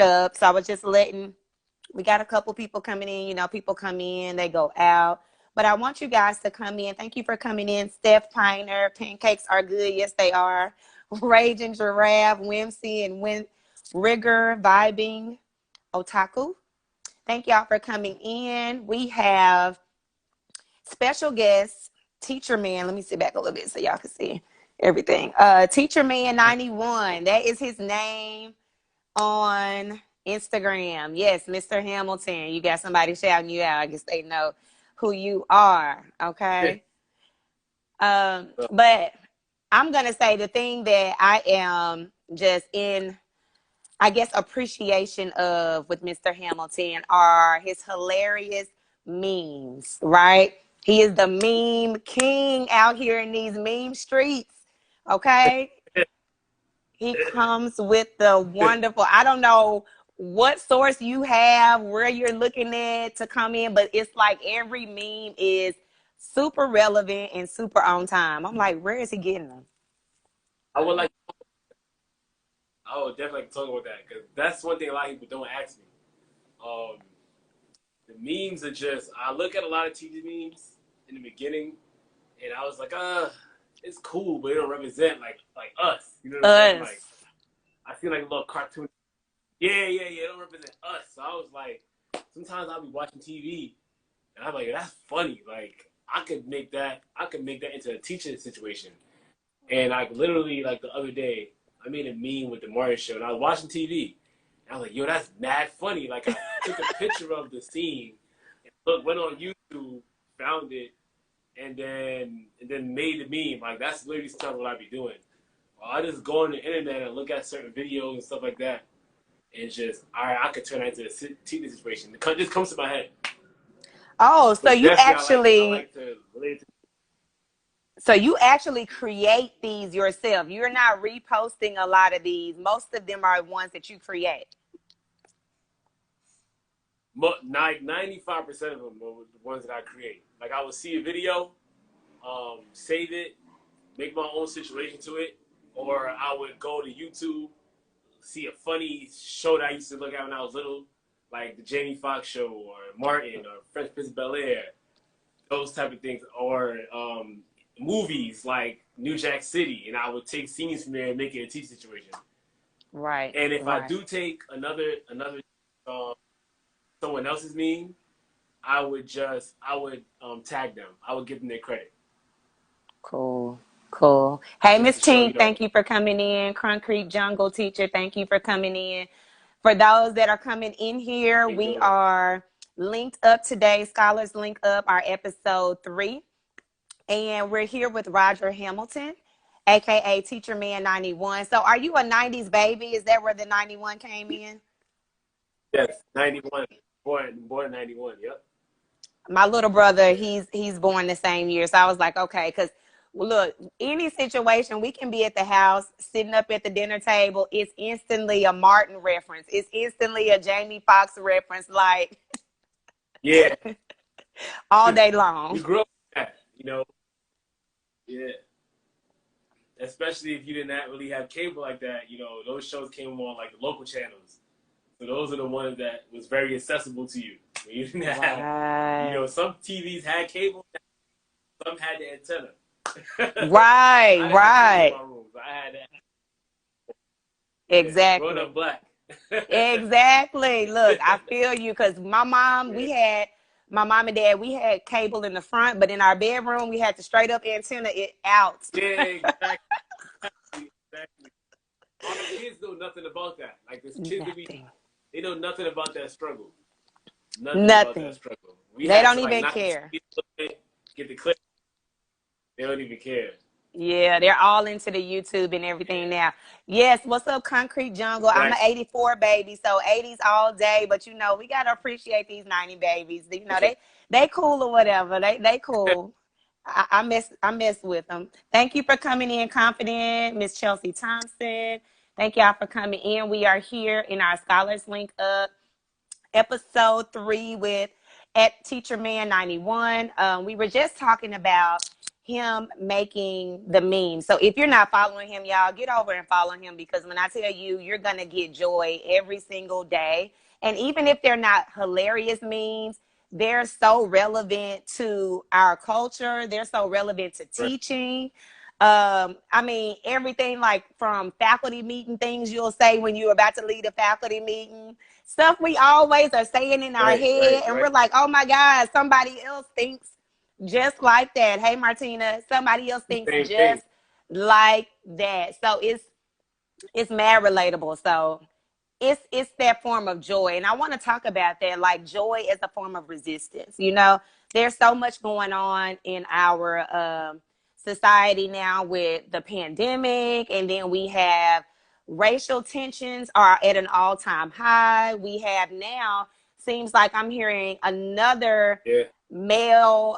up. So I was just letting, we got a couple people coming in. You know, people come in, they go out. But I want you guys to come in. Thank you for coming in. Steph Piner, pancakes are good. Yes, they are. Raging Giraffe, Whimsy, and Rigor, Vibing, Otaku. Thank y'all for coming in. We have special guest, Teacher Man. Let me sit back a little bit so y'all can see everything. Teacher Man 91. That is his name on Instagram. Yes, Mr. Hamilton. You got somebody shouting you out. I guess they know who you are. Okay. But I'm gonna say the thing that I am just in, I guess, appreciation of with Mr. Hamilton are his hilarious memes, right? He is the meme king out here in these meme streets. Okay. He comes with the wonderful, I don't know what source you have, where you're looking at to come in, but it's like every meme is super relevant and super on time. I'm like, where is he getting them? I would like, I would definitely like to talk about that because that's one thing a lot of people don't ask me. Um, the memes are just, I look at a lot of TV memes in the beginning, and I was like, it's cool, but it don't represent like us. You know what I'm saying? Us. Like, I feel like a little cartoon. Yeah, it don't represent us. So I was like, sometimes I'll be watching TV, and I'm like, that's funny. Like, I could make that into a teaching situation. And like literally, like the other day, I made a meme with the Mario show, and I was watching TV. And I was like, yo, that's mad funny. Like, I took a picture of the scene, and went on YouTube, found it, and then made the meme. Like, that's literally stuff what I be doing. I just go on the internet and look at certain videos and stuff like that, and just, all right, I could turn that into a TV situation. It just comes to my head. Oh, so But you definitely, I actually, like to relate to. so you actually create these yourself. You're not reposting a lot of these. Most of them are ones that you create. But 95% of them are the ones that I create. Like, I will see a video, save it, make my own situation to it, or I would go to YouTube, see a funny show that I used to look at when I was little, like the Jamie Foxx show, or Martin, or Fresh Prince of Bel Air, those type of things, or movies like New Jack City, and I would take scenes from there and make it a TV situation. Right, And if I right. do take another uh, someone else's meme, I would tag them. I would give them their credit Cool. Cool. Hey, just Miss to show Tink, thank you for coming in. Concrete Jungle Teacher, thank you for coming in. For those that are coming in here, they we doing it. are linked up today. Scholars link up our episode 3. And we're here with Roger Hamilton, aka Teacher Man 91. So are you a 90s baby? Is that where the 91 came in? Yes, 91, born 91. Yep. My little brother, Yeah. he's born the same year. So I was like, okay, because look, any situation we can be at the house, sitting up at the dinner table, it's instantly a Martin reference. It's instantly a Jamie Foxx reference, like Yeah. all day We long. grew up with that, you know. Yeah. Especially if you didn't really have cable like that, you know, those shows came on like the local channels. So those are the ones that was very accessible to you. You didn't have, you know, Right. some TVs had cable, some had the antenna. Right, I had an antenna in right. my room, so I had that. Yeah, grown up Exactly. black. Exactly. Look, I feel you because my mom, Yeah, we had my mom and dad, we had cable in the front, but in our bedroom, we had to straight up antenna it out. yeah, exactly. Our kids know nothing about that. Like this kids that Nothing. they know nothing about that struggle. Nothing about that Nothing. struggle. We They had don't to like even knock the care. TV a little bit, get the clip. They don't even care. Yeah, they're all into the YouTube and everything Yeah, now. Yes, what's up, Concrete Jungle? I'm an exactly. 84 baby, so 80s all day, but you know, we gotta appreciate these 90 babies. You know, they cool or whatever. They cool. I mess with them. Thank you for coming in, Confident, Miss Chelsea Thompson. Thank y'all for coming in. We are here in our Scholars Link Up episode 3 with at Teacher Man 91. We were just talking about him making the meme. So if you're not following him, y'all, get over and follow him, because when I tell you, you're going to get joy every single day. And even if they're not hilarious memes, they're so relevant to our culture. They're so relevant to Right. teaching. I mean, everything, like from faculty meeting things you'll say when you're about to lead a faculty meeting, stuff we always are saying in our head, and we're like, oh my God, somebody else thinks just like that. Hey, Martina, somebody else thinks Same thing. just like that. So it's mad relatable. So it's that form of joy, and I want to talk about that. Like, joy is a form of resistance. You know, there's so much going on in our society now with the pandemic, and then we have racial tensions are at an all-time high. We have now, seems like I'm hearing another Yeah. male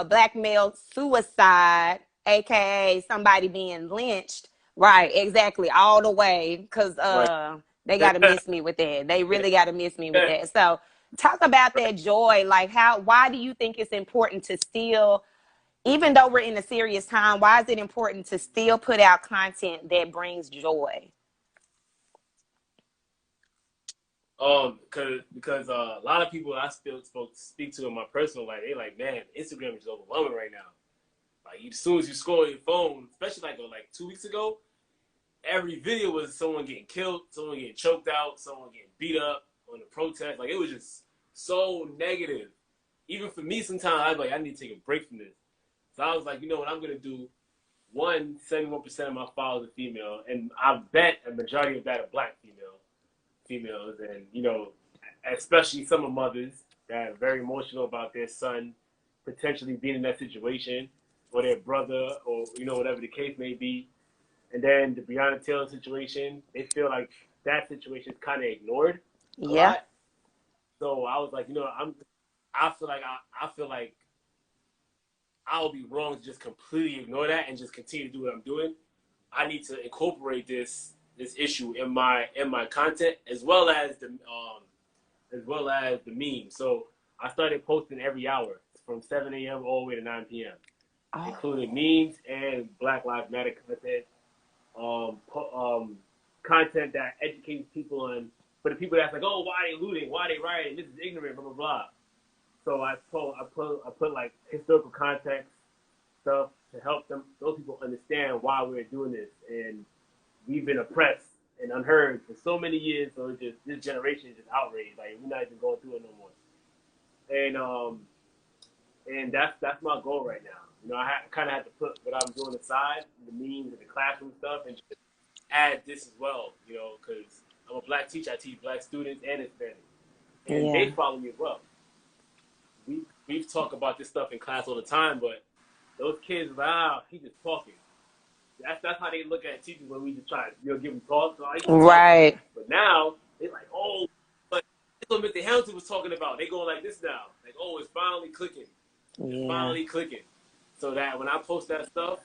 black male suicide, aka somebody being lynched. Right, exactly, all the way, because Right. they got to miss me with that. They really got to miss me with that. So talk about that joy. Like, why do you think it's important to still, even though we're in a serious time, why is it important to still put out content that brings joy? Because a lot of people I still speak to in my personal life, they like, man, Instagram is overwhelming right now. Like, as soon as you scroll on your phone, especially like 2 weeks ago, every video was someone getting killed, someone getting choked out, someone getting beat up on the protest. Like, it was just so negative. Even for me, sometimes I was like, I need to take a break from this. So I was like, you know what I'm gonna do? 71% of my followers are female, and I bet a majority of that are black females, and you know, especially some of mothers that are very emotional about their son potentially being in that situation, or their brother, or you know, whatever the case may be. And then the Breonna Taylor situation, they feel like that situation is kind of ignored a Yeah. lot. So I was like, you know, I feel like I'll be wrong to just completely ignore that and just continue to do what I'm doing. I need to incorporate this issue in my content, as well as the meme. So I started posting every hour from 7 a.m. all the way to 9 p.m., including memes and Black Lives Matter content, content that educates people on. For the people that's like, oh, why are they looting? Why are they rioting? This is ignorant, blah blah blah. So I put like historical context stuff to help those people understand why we're doing this, and we've been oppressed and unheard for so many years. So it's just, this generation is just outraged. Like, we're not even going through it no more. And that's my goal right now. You know, I kind of had to put what I'm doing aside, the memes and the classroom stuff, and just add this as well. You know, because I'm a black teacher. I teach black students and Hispanic, and they follow me as well. We've talked about this stuff in class all the time, but those kids, wow, he just talking. That's how they look at teachers when we just try to give them talk. So Right. talk. But now they're like, oh, but this is what Mr. Hamilton was talking about. They going like this now, like, oh, it's finally clicking. It's finally clicking. So that when I post that stuff,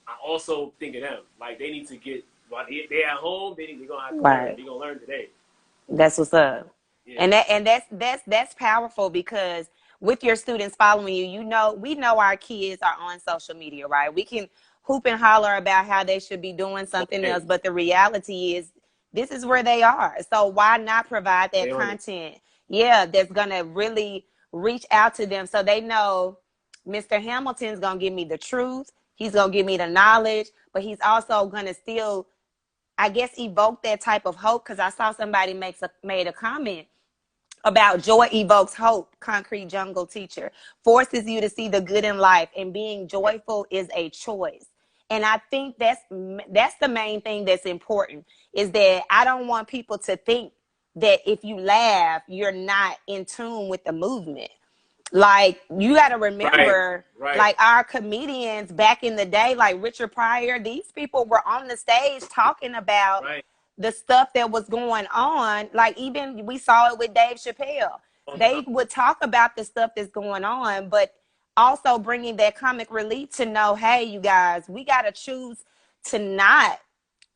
I also think of them. Like, they need to get, while they're at home, they're gonna have to learn. They're gonna learn today. That's what's up. Yeah. And that's powerful, because with your students following you, you know, we know our kids are on social media, right? We can hoop and holler about how they should be doing something else, but the reality is this is where they are. So why not provide that content? Yeah, that's gonna really reach out to them, so they know Mr. Hamilton's gonna give me the truth. He's gonna give me the knowledge, but he's also gonna still, I guess, evoke that type of hope. Because I saw somebody made a comment about joy evokes hope. Concrete Jungle teacher forces you to see the good in life, and being joyful is a choice. And I think that's the main thing that's important, is that I don't want people to think that if you laugh, you're not in tune with the movement. Like, you got to remember, like, our comedians back in the day, like Richard Pryor, these people were on the stage talking about the stuff that was going on. Like, even we saw it with Dave Chappelle. They would talk about the stuff that's going on, but also bringing that comic relief to know, hey, you guys, we got to choose to not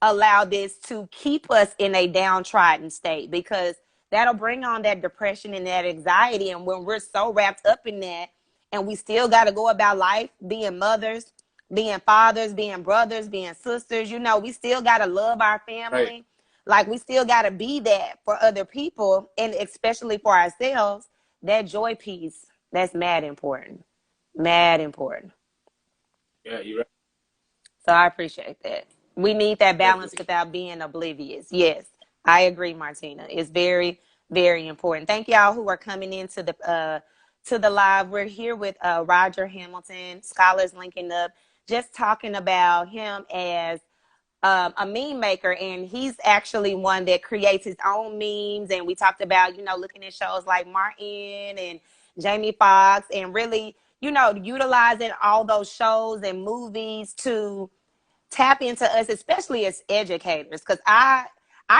allow this to keep us in a downtrodden state, because that'll bring on that depression and that anxiety. And when we're so wrapped up in that, and we still got to go about life being mothers, being fathers, being brothers, being sisters. You know, we still got to love our Right. family. Like, we still got to be that for other people, and especially for ourselves. That joy piece, that's mad important. Mad important. Yeah, you're right. So I appreciate that. We need that balance Definitely. without being oblivious. Yes, I agree, Martina. It's very, very important. Thank y'all who are coming into the live. We're here with Roger Hamilton, Scholars Linking Up, just talking about him as a meme maker, and he's actually one that creates his own memes. And we talked about, you know, looking at shows like Martin and Jamie Foxx, and really, you know, utilizing all those shows and movies to tap into us, especially as educators, because I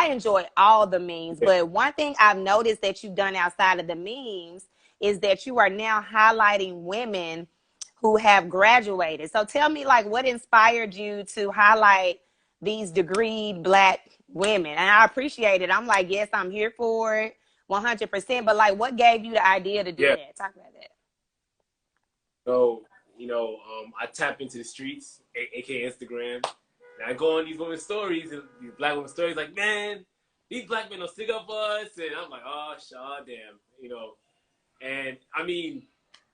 enjoy all the memes. Yeah. But one thing I've noticed that you've done outside of the memes is that you are now highlighting women who have graduated. So tell me, like, what inspired you to highlight these degreed Black women? And I appreciate it. I'm like, yes, I'm here for it 100%. But like, what gave you the idea to do Yeah. that? Talk about that. So, I tap into the streets, aka Instagram, and I go on these women's stories, and these Black women's stories, like, man, these Black men don't stick up for us, and I'm like, oh, damn. And I mean,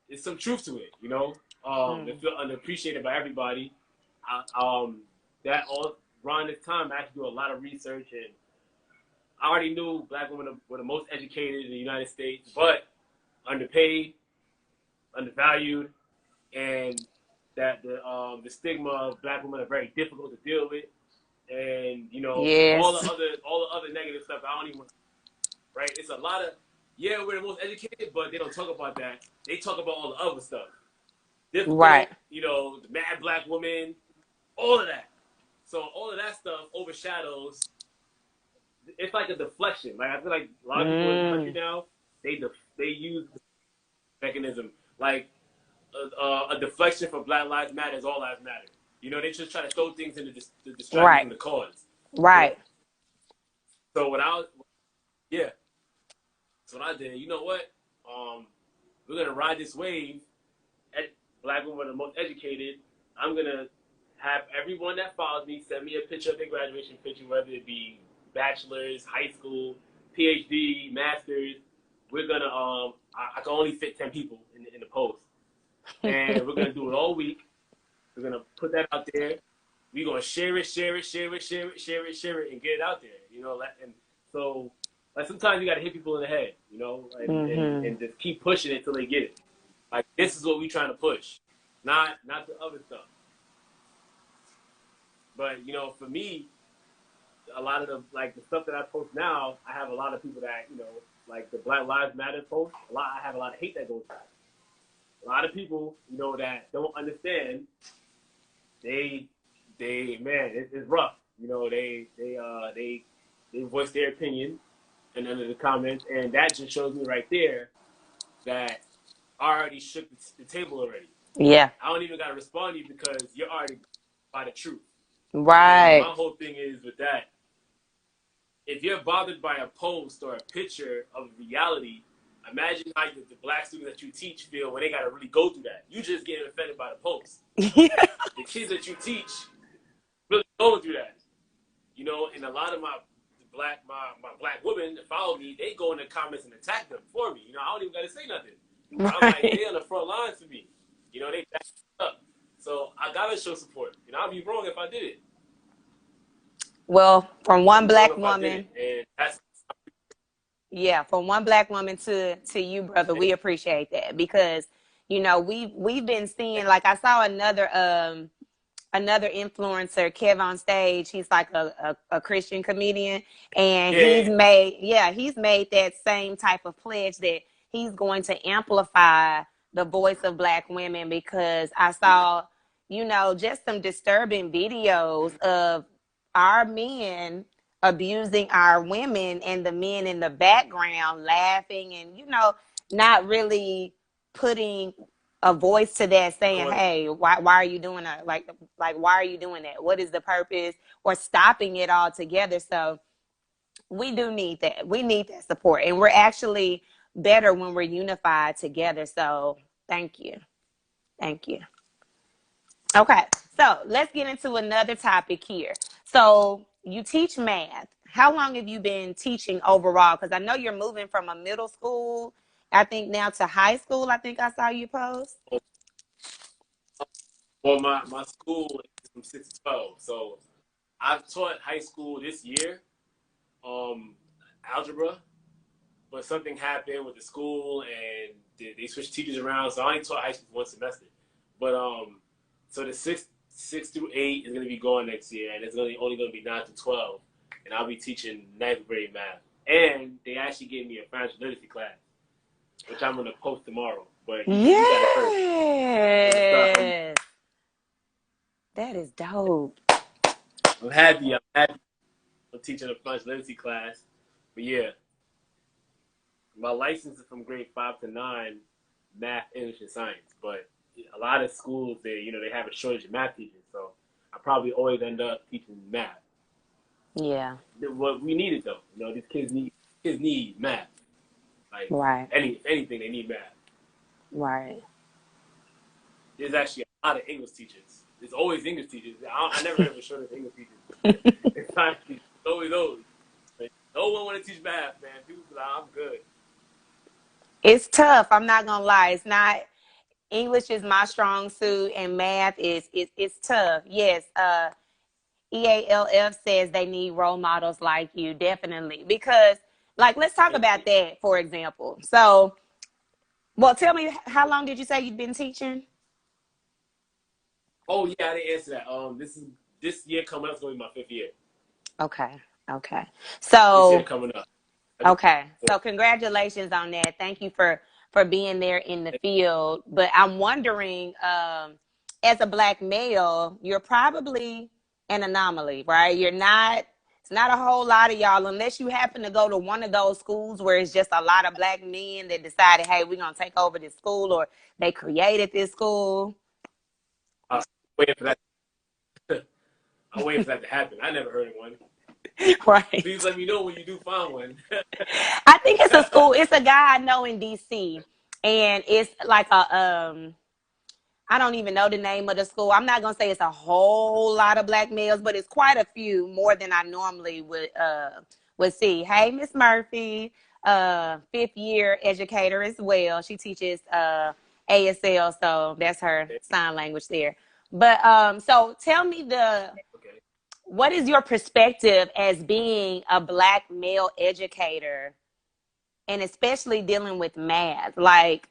there's some truth to it. They Mm. feel underappreciated by everybody. That all around this time, I had to do a lot of research, and I already knew Black women were the most educated in the United States, but underpaid, undervalued, and that the stigma of Black women are very difficult to deal with, and Yes. all the other negative stuff. I don't even right. It's a lot of we're the most educated, but they don't talk about that. They talk about all the other stuff. Right. Difficult, the mad Black woman, all of that. So all of that stuff overshadows. It's like a deflection. Like I feel like a lot of people in the country Mm. now, they use the mechanism like a deflection for Black Lives Matter is All Lives Matter. They just try to throw things in to distract you Right. from the cause. You know? Right. So yeah. So what I did, you know what? We're gonna ride this wave. Black women are the most educated. I'm gonna have everyone that follows me send me a picture of their graduation picture, whether it be bachelor's, high school, PhD, masters. We're gonna I can only fit 10 people in the post, and we're gonna do it all week. We're gonna put that out there. We're gonna share it, and get it out there. And so like sometimes you gotta hit people in the head, Mm-hmm. and just keep pushing it until they get it. Like this is what we're trying to push, not the other stuff. But for me, a lot of the stuff that I post now, I have a lot of people that like the Black Lives Matter post. I have a lot of hate that goes through. A lot of people that don't understand. They man, it's rough. They voice their opinion and under the comments, and that just shows me right there that I already shook the table already. Yeah. I don't even gotta respond to you because you're already by the truth. And my Right. whole thing is with that, if you're bothered by a post or a picture of reality, imagine how the Black students that you teach feel when they gotta really go through that. You just getting offended by the post. The kids that you teach really going through that. And a lot of my black women that follow me, they go in the comments and attack them for me. I don't even gotta say nothing. I'm like, they Right. on the front lines for me. They back up. So I gotta show support. I'd be wrong if I did it. Well, from I'd one be wrong Black if I did it. woman, And that's yeah, from one Black woman to you, brother, we appreciate that, because we've been seeing, like, I saw another influencer, Kev on Stage. He's like a Christian comedian, and yeah, he's made that same type of pledge that he's going to amplify the voice of Black women, because I saw, just some disturbing videos of our men abusing our women, and the men in the background laughing, and not really putting a voice to that, saying, going hey, why are you doing that? Like, why are you doing that? What is the purpose? Or stopping it all together. So we do need that. We need that support, and we're actually better when we're unified together. So thank you. Thank you. Okay, so let's get into another topic here. So you teach math. How long have you been teaching overall? Because I know you're moving from a middle school, I think now to high school. I think I saw you post. Well, my school is from 6 to 12, so I've taught high school this year, um, algebra, but something happened with the school and they switched teachers around, so I only taught high school for one semester. But so the six through 8 is gonna be going next year, and it's only gonna be 9 to 12, and I'll be teaching ninth grade math. And they actually gave me a financial literacy class, which I'm gonna post tomorrow. But you got it first. Yes, that is dope. I'm happy. I'm happy. I'm teaching a financial literacy class, but yeah, my license is from grade 5 to 9, math, English, and science. But a lot of schools, they have a shortage of math teachers, so I probably always end up teaching math. Yeah, What we need it though, these kids need math. Like right, anything, they need math. right. There's actually a lot of English teachers. There's always English teachers. I never heard of a shortage of English teachers. It's science teachers. It's always those. But no one want to teach math, man. People be like, I'm good. It's tough. I'm not gonna lie. It's not. English is my strong suit, and math is it's tough. Yes. EALF says they need role models like you, definitely. Because, like, let's talk about that, for example. So, well, tell me, how long did you say you'd been teaching? Oh yeah, I didn't answer that. This year coming up is gonna be my 5th year. Okay. Okay. This year So, coming up. okay. So, congratulations on that. Thank you for being there in the field. But I'm wondering, as a black male, you're probably an anomaly, right? You're not. It's not a whole lot of y'all, unless you happen to go to one of those schools where it's just a lot of black men that decided, hey, we're gonna take over this school, or they created this school. I'm waiting for that. I'm waiting for that to happen. I never heard of one. Right. Please let me know when you do find one. I think it's a school. It's a guy I know in DC, and it's like a I don't even know the name of the school. I'm not gonna say it's a whole lot of black males, but it's quite a few, more than I normally would see. Hey, Miss Murphy, 5th year educator as well. She teaches ASL, so that's her sign language there. But so tell me Okay. what is your perspective as being a black male educator, and especially dealing with math? Like,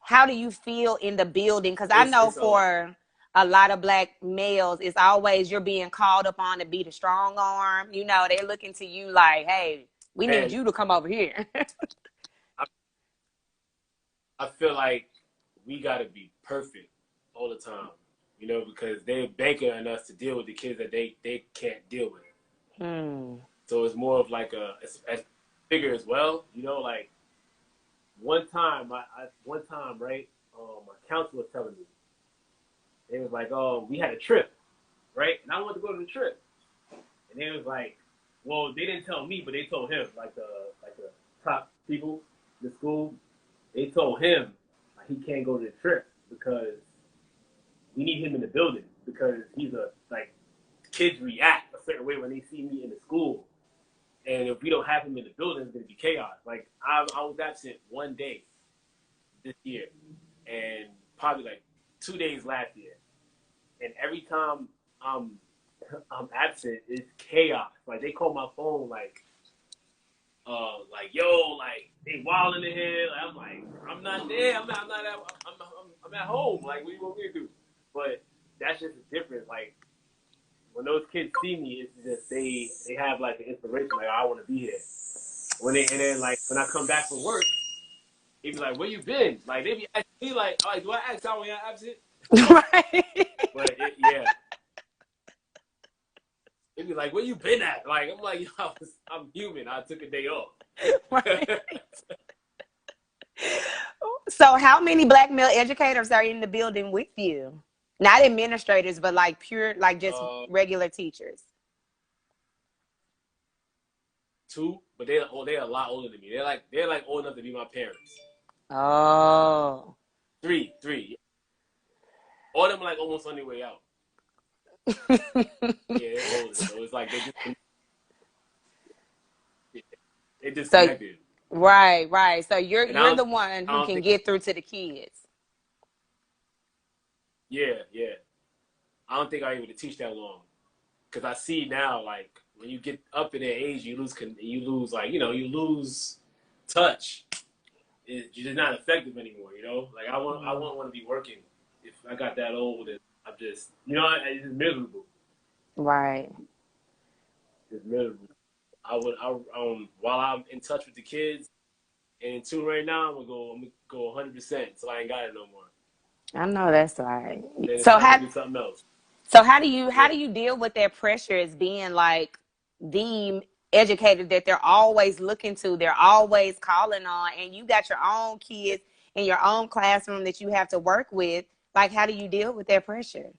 how do you feel in the building? Because I It's know it's for a lot of black males, it's always you're being called upon to be the strong arm. They're looking to you like, hey, we need man. you to come over here. I, I feel like we gotta be perfect all the time, because they're banking on us to deal with the kids that they can't deal with. Hmm. So it's more of like a figure as well. Like one time, right? My counselor was telling me, they was like, oh, we had a trip, right? And I wanted to go to the trip, and they was like, well, they didn't tell me, but they told him, like the top people in the school, they told him like, he can't go to the trip because we need him in the building because he's like kids react a certain way when they see me in the school. And if we don't have him in the building, it's going to be chaos. Like, I was absent one day this year and probably like 2 days last year. And every time I'm, I'm absent, it's chaos. Like, they call my phone, like, yo, like, they wilding in here. Like, I'm like, I'm not there. I'm at home. Like, what do you want me to do? But that's just the difference. Like, when those kids see me, it's just they have like an inspiration. Like, oh, I want to be here. And then like when I come back from work, they be like, "Where you been?" Like they be asking me like, "Do I ask out when you're absent?" Right. But yeah, they be like, "Where you been at?" Like I'm like, Yo, I'm human. I took a day off. Right. So, how many black male educators are in the building with you? Not administrators, but like pure, like just uh, regular teachers. 2, but they're a lot older than me. They're like old enough to be my parents. Oh. 3, 3, all of them are like almost on their way out. Yeah, they're older, so it's like they So disconnected. right. So you're And you're the one I who don't can think, get through to the kids. yeah. I don't think I able to teach that long, because I see now, like when you get up in that age, you lose like you lose touch. You're just not effective anymore. Like I Mm. won't want to be working if I got that old, and I'm just it's just miserable. Right. It's miserable. While I'm in touch with the kids and in tune right now, I'm gonna go 100%, so I ain't got it no more. I know that's right. And then it's So time to how do something else. so how do Yeah. you deal with that pressure as being like the educator that they're always looking to, they're always calling on, and you got your own kids in your own classroom that you have to work with? Like, how do you deal with that pressure?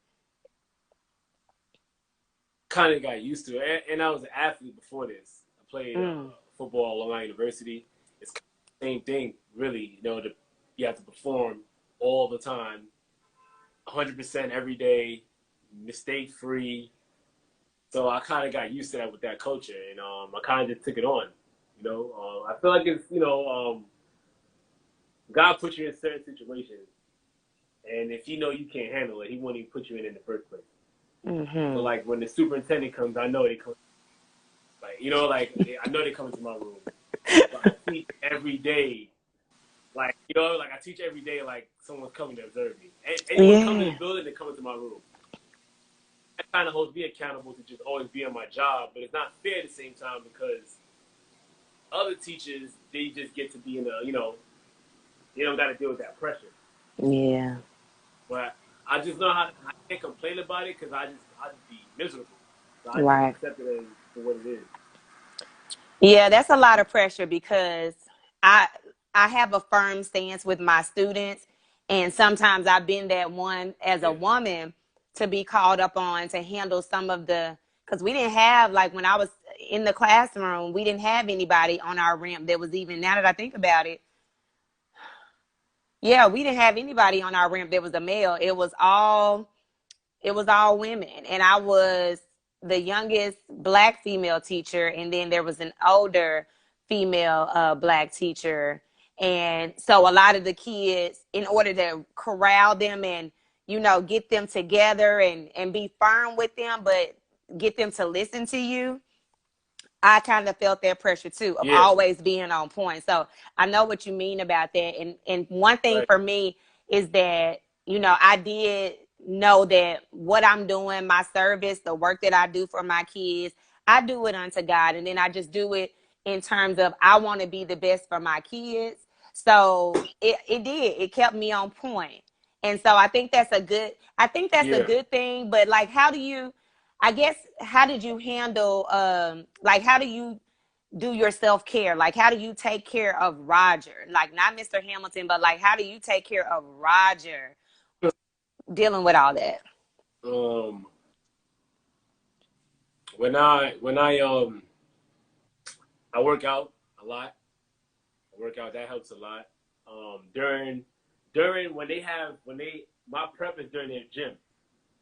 Kind of got used to it. And I was an athlete before this. I played Mm. football at Long Island University. It's kind of the same thing, really. You have to perform all the time, 100% every day, mistake free. So I kind of got used to that with that culture, and I kind of just took it on. I feel like it's God put you in certain situations, and if you can't handle it, He won't even put you in the first place. So Mm-hmm. like when the superintendent comes, I know they come. Like I know they come into my room. But I teach every day. Like I teach every day. Like someone's coming to observe me. Anyone coming to Yeah. the building, they come into my room. That kind of holds me accountable to just always be on my job, but it's not fair at the same time because other teachers they just get to be in they don't got to deal with that pressure. Yeah. But I just know how I can't complain about it because I just be miserable. So I just Right. accept it as for what it is. Yeah, that's a lot of pressure because I I have a firm stance with my students, and sometimes I've been that one as a Yeah. woman to be called up on to handle some of the, because we didn't have, like when I was in the classroom, we didn't have anybody on our ramp that was even, now that I think about it, yeah, we didn't have anybody on our ramp that was a male. It was all women, and I was the youngest black female teacher, and then there was an older female black teacher. And so a lot of the kids, in order to corral them and get them together and be firm with them, but get them to listen to you, I kind of felt that pressure too of Yeah. always being on point. So I know what you mean about that. And one thing Right. for me is that, I did know that what I'm doing, my service, the work that I do for my kids, I do it unto God. And then I just do it in terms of I want to be the best for my kids. So it kept me on point. And so I think that's a Yeah. good thing. But like, I guess, how did you handle, like, how do you do your self care? Like, how do you take care of Roger? Like, not Mr. Hamilton, but like, how do you take care of Roger dealing with all that? Um, when I work out a lot. I work out, that helps a lot. During when they my prep is during their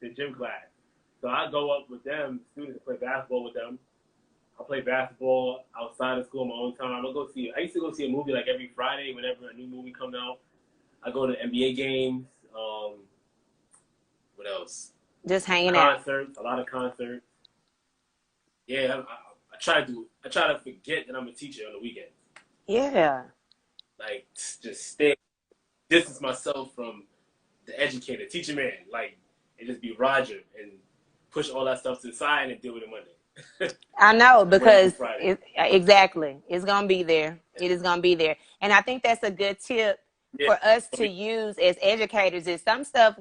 the gym class. So I go up with them, students, play basketball with them. I play basketball outside of school on my own time. I used to go see a movie like every Friday whenever a new movie comes out. I go to NBA games. What else? Just hanging out. Concerts, a lot of concerts. Yeah, I try to forget that I'm a teacher on the weekends. Yeah. Like just stay distance myself from the educator, teacher man, like and just be Roger and push all that stuff to the side and deal with it Monday. I know, Monday through because Friday. exactly, it's gonna be there. It is gonna be there, and I think that's a good tip Yeah. for us to use as educators. Is some stuff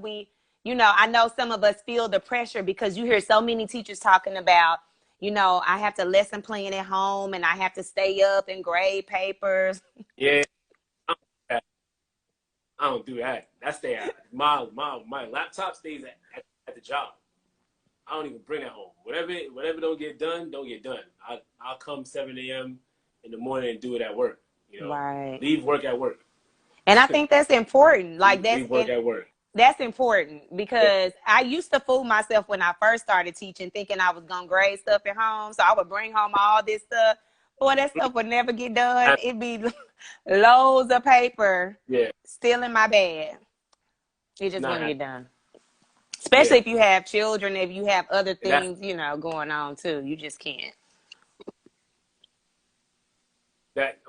I know some of us feel the pressure because you hear so many teachers talking about, I have to lesson plan at home and I have to stay up and grade papers. Yeah. I don't do that. That's my laptop stays at the job. I don't even bring it home. Whatever don't get done, don't get done. I'll come 7 a.m. in the morning and do it at work. Right. Leave work at work. And I think that's important. Like, that's Leave work and at work. That's important because I used to fool myself when I first started teaching, thinking I was gonna grade stuff at home. So I would bring home all this stuff. Boy, that stuff would never get done. I, It'd be loads of paper yeah, still in my bag. It just not wouldn't happy. get done. Yeah, Especially if you have children, if you have other and that's things, going on too. You just can't. that.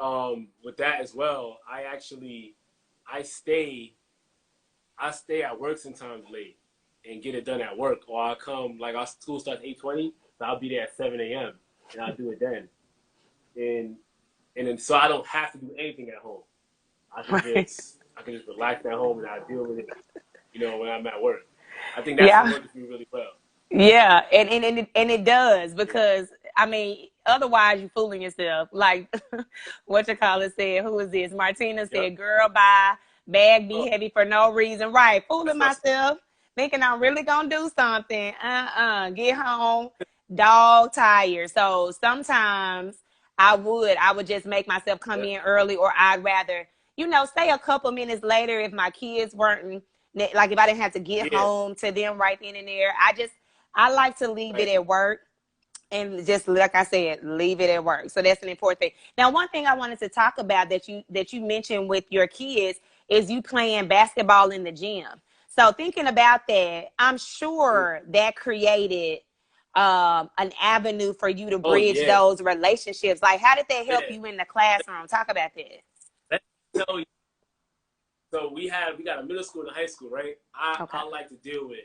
With that as well, I stay I stay at work sometimes late and get it done at work, or I come like our school starts 8:20, so I'll be there at 7 a.m. and I'll do it then, and then so I don't have to do anything at home. Right. I can just relax at home and I deal with it, when I'm at work. I think that's Yeah. working for me really well. Yeah, and it does because I mean, otherwise you fooling yourself. Like what you call it said, who is this? Martina Yep. said, "Girl, bye, bag be Oh, heavy for no reason." Right, fooling that's my myself, thinking I'm really gonna do something. Get home, dog tired. So sometimes I would just make myself come yeah, in early, or I'd rather, stay a couple minutes later if my kids weren't like if I didn't have to get yeah, home to them right then and there. I like to leave it right. at work and just like I said, leave it at work. So that's an important thing. Now, one thing I wanted to talk about that you mentioned with your kids is you playing basketball in the gym. So thinking about that, I'm Mm. sure that created an avenue for you to Oh bridge yeah, those relationships. Like, how did that help yeah. you in the classroom? Talk about that. Let me tell you. So we got a middle school and a high school, right? Okay. I like to deal with.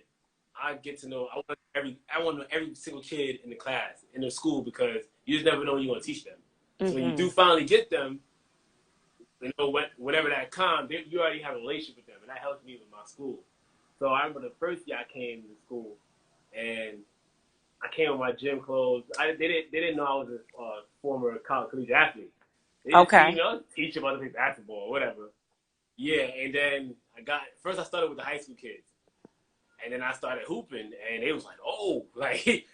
I get to know. I want to know every single kid in the class in the school because you just never know when you're gonna teach them. So when you do Mm-hmm. finally get them, whatever that comes, you already have a relationship with them, and that helps me with my school. So I remember the first year I came to school, and I came with my gym clothes. They didn't know I was a former college collegiate athlete. They just see, Okay. teach them how to play basketball or whatever. Yeah, and then I started with the high school kids, and then I started hooping, and it was like, oh, like.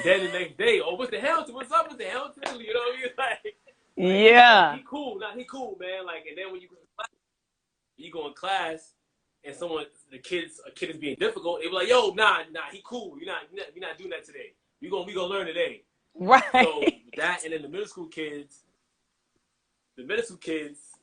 Then the next day, oh, what's the hell? What's up with the hell? You know what I mean? Like Yeah. he cool, not he cool, man. Like, and then when you go in class, and a kid is being difficult, they be like, yo, nah, he cool. You're not doing that today. We gonna learn today. So Right. that, and then the middle school kids, as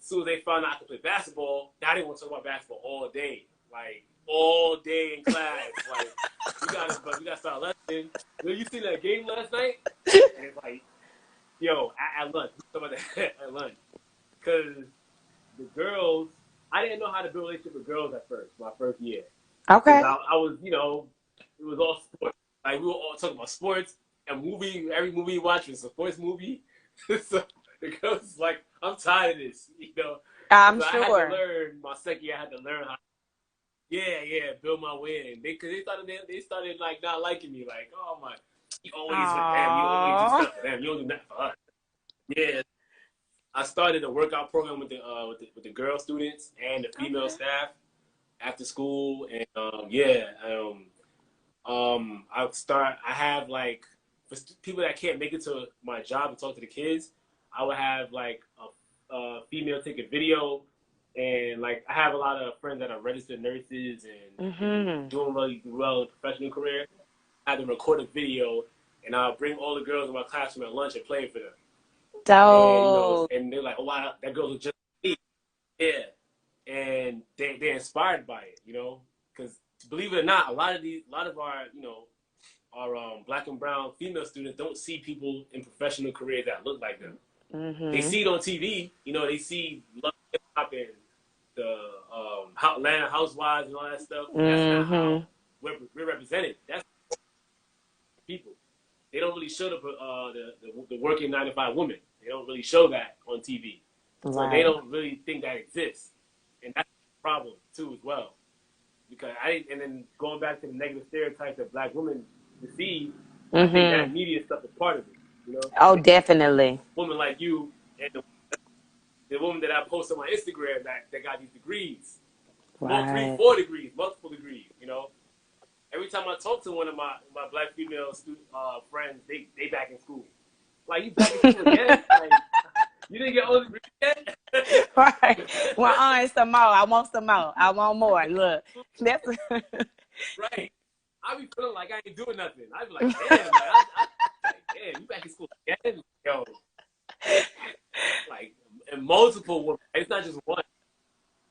soon as they found out I could play basketball, now they want to talk about basketball all day, like all day in class. Like we gotta start lesson. You seen that game last night? And it's like, yo, at lunch, we talk about that at lunch, because the girls, I didn't know how to build a relationship with girls at first, my first year, because Okay. I was, it was all sports. Like we were all talking about sports and every movie you watch was a sports movie. So the girls was like, I'm tired of this. And I'm so I had to sure. learn my second year. I had to learn how, yeah, build my way in. Because they started like not liking me. Like, oh my, you always for them. You always do Aww. stuff for them. You don't do nothing for us. Yeah, I started a workout program with the girl students and the female Okay. staff after school, and I have like for people that can't make it to my job and talk to the kids, I would have like a female take a video, and like I have a lot of friends that are registered nurses and Mm-hmm. doing really well in professional career. I have them record a video, and I'll bring all the girls in my classroom at lunch and play it for them. And Dope. and they're like, oh wow, that girl was just me. Yeah, and they're inspired by it, because believe it or not, a lot of our our black and brown female students don't see people in professional careers that look like them. They Mm-hmm. see it on TV. They see Love and Hip Hop and the Atlanta Housewives and all that stuff, but that's not how Mm-hmm. we're represented. That's people. They don't really show the working 9 to 5 woman. They don't really show that on TV, so they Right. don't really think that exists, and that's a problem too as well. Because and then going back to the negative stereotypes that black women receive, I think Mm-hmm. that media stuff is part of it. Oh, They definitely. women like you and the woman that I post on my Instagram that got these degrees, three, Right. 4 degrees, multiple degrees. Every time I talk to one of my black female friends, they back in school. Like, you back in school again? Like, You didn't get all the degree yet? Right. Well, it's some more. I want some more. I want more. Look, that's Right. I be feeling like I ain't doing nothing. I be like, damn, like, damn, you back in school again? Yo, like, and multiple women. It's not just one.